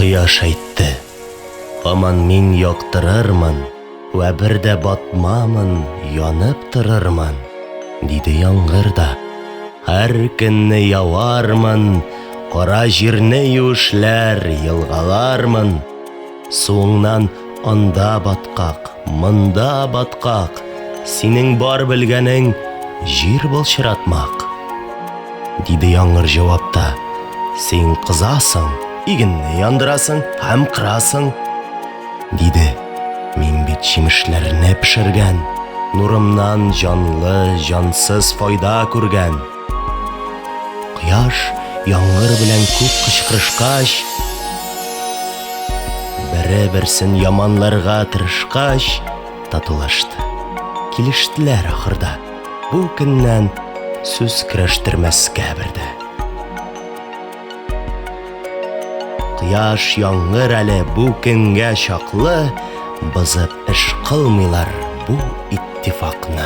Кояш әйтте: «Аман мин яктырырмын, вә бер дә батмамын, янып торырмын». Диде яңгыр да: «Һәр көнне явармын, кара җирне юешләр, елгалармын. Суыңнан анда баткак, монда баткак, синең бар белгәнең җир былчыратмак». Диде яңгыр җавапта: «Син кызасың, игенне яндырасың һәм кырасың». Диде: «Мин бит җимешләрне пешергән, нурымнан җанлы, җансыз файда күргән». Кояш яңгыр белән күп кычкырышкач, берсе-берсен яманларга тырышкач, татулашты. Килештеләр ахырда, бу көннән сүз көрәштермәскә бердә. Кояш, яңгыр әле бу көнгә чаклы бозып эш кылмыйлар бу иттифакны.